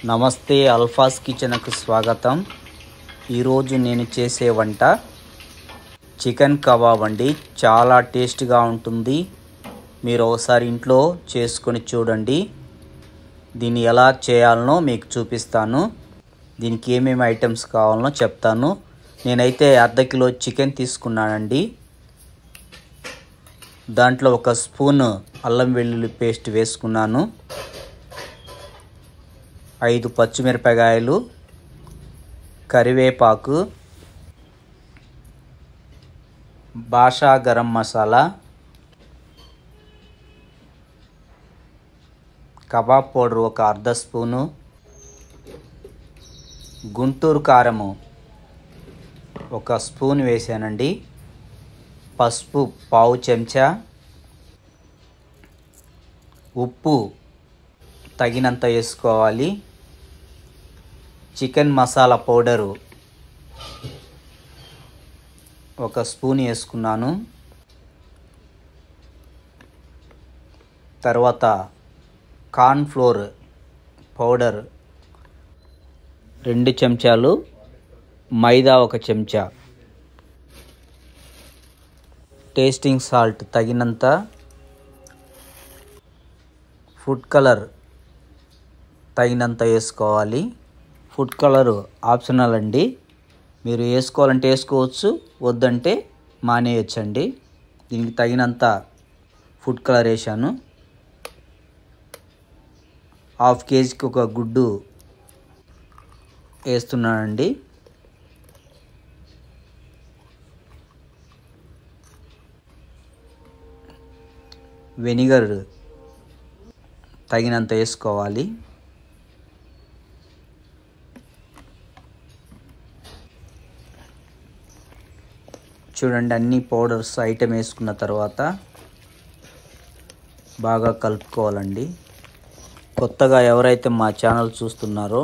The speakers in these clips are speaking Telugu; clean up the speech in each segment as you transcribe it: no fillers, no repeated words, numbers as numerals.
నమస్తే అల్ఫాస్ కిచెన్కు స్వాగతం. ఈరోజు నేను చేసే వంట చికెన్ కబాబ్ అండి. చాలా టేస్ట్గా ఉంటుంది. మీరు ఒకసారి ఇంట్లో చేసుకొని చూడండి. దీన్ని ఎలా చేయాలనో మీకు చూపిస్తాను. దీనికి ఏమేమి ఐటమ్స్ కావాలనో చెప్తాను. నేనైతే అర్ధ కిలో చికెన్ తీసుకున్నానండి. దాంట్లో ఒక స్పూన్ అల్లం వెల్లుల్లి పేస్ట్ వేసుకున్నాను. 5 పచ్చిమిరపకాయలు, కరివేపాకు, బాషా గరం మసాలా, కబాబ్ పౌడర్ ఒక అర్ధ స్పూను, గుంటూరు కారము ఒక స్పూన్ వేసానండి. పసుపు పావు చెంచా, ఉప్పు తగినంత వేసుకోవాలి. చికెన్ మసాలా పౌడరు ఒక స్పూన్ వేసుకున్నాను. తర్వాత కార్న్ ఫ్లోర్ పౌడర్ 2 చెంచాలు, మైదా 1 చెంచా, టేస్టింగ్ సాల్ట్ తగినంత, ఫుడ్ కలర్ తగినంత వేసుకోవాలి. ఫుడ్ కలరు ఆప్షనల్ అండి. మీరు వేసుకోవాలంటే వేసుకోవచ్చు, వద్దంటే మానేయచ్చండి. దీనికి తగినంత ఫుడ్ కలర్ వేసాను. 1/2 కేజీకి ఒక గుడ్డు వేస్తున్నానండి. వెనిగర్ తగినంత వేసుకోవాలి. చూడండి, అన్ని పౌడర్స్ ఐటమ్ వేసుకున్న తర్వాత బాగా కలుపుకోవాలండి. కొత్తగా ఎవరైతే మా ఛానల్ చూస్తున్నారో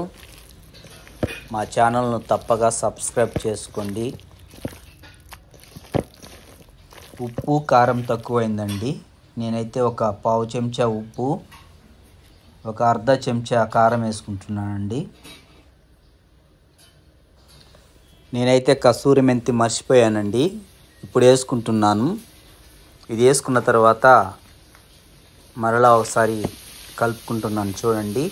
మా ఛానల్ను తప్పగా సబ్స్క్రైబ్ చేసుకోండి. ఉప్పు కారం తక్కువైందండి. నేనైతే ఒక పావు చెంచా ఉప్పు, ఒక అర్ధ చెంచా కారం వేసుకుంటున్నానండి. నేనైతే కసూరి మెంతి మర్చిపోయానండి, ఇప్పుడు వేసుకుంటున్నాను. ఇది వేసుకున్న తర్వాత మరలా ఒకసారి కలుపుకుంటున్నాను. చూడండి,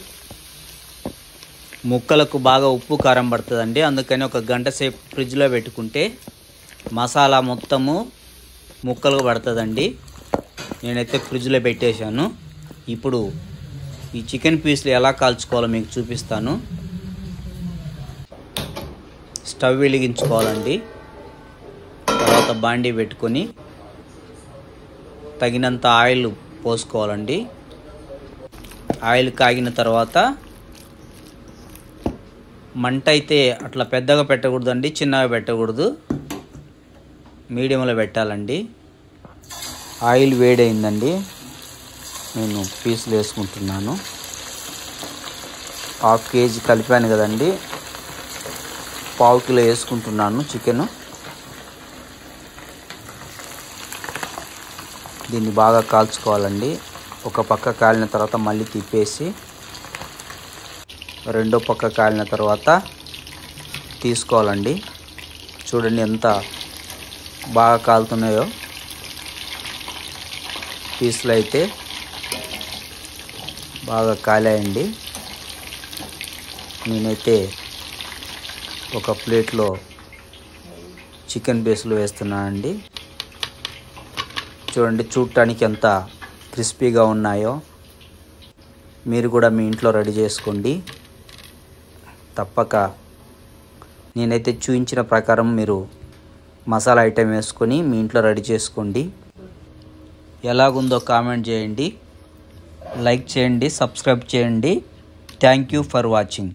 ముక్కలకు బాగా ఉప్పు కారం పడుతుందండి. అందుకని ఒక గంట సేపు ఫ్రిడ్జ్లో పెట్టుకుంటే మసాలా మొత్తము ముక్కలకు పడుతుందండి. నేనైతే ఫ్రిడ్జ్లో పెట్టేశాను. ఇప్పుడు ఈ చికెన్ పీస్లు ఎలా కాల్చుకోవాలో మీకు చూపిస్తాను. స్టవ్ వెలిగించుకోవాలండి. తర్వాత బాండీ పెట్టుకొని తగినంత ఆయిల్ పోసుకోవాలండి. ఆయిల్ కాగిన తర్వాత మంట అయితే అట్లా పెద్దగా పెట్టకూడదండి, చిన్నగా పెట్టకూడదు, మీడియంలో పెట్టాలండి. ఆయిల్ వేడైందండి. నేను పీసులు వేసుకుంటున్నాను. 1/2 కేజీ కలిపాను కదండి, 1/2 కిలో వేసుకుంటున్నాను చికెను. దీన్ని బాగా కాల్చుకోవాలండి. ఒక పక్క కాలిన తర్వాత మళ్ళీ తిప్పేసి రెండో పక్క కాలిన తర్వాత తీసుకోవాలండి. చూడండి ఎంత బాగా కాలుతున్నాయో. పీసులు అయితే బాగా కాలాయండి. నేనైతే ఒక ప్లేట్లో చికెన్ పీసులు వేస్తున్నానండి. చూడండి, చూడటానికి ఎంత క్రిస్పీగా ఉన్నాయో. మీరు కూడా మీ ఇంట్లో రెడీ చేసుకోండి తప్పక. నేనైతే చూపించిన ప్రకారం మీరు మసాలా ఐటెం వేసుకొని మీ ఇంట్లో రెడీ చేసుకోండి. ఎలాగుందో కామెంట్ చేయండి, లైక్ చేయండి, సబ్స్క్రైబ్ చేయండి. Thank you for watching.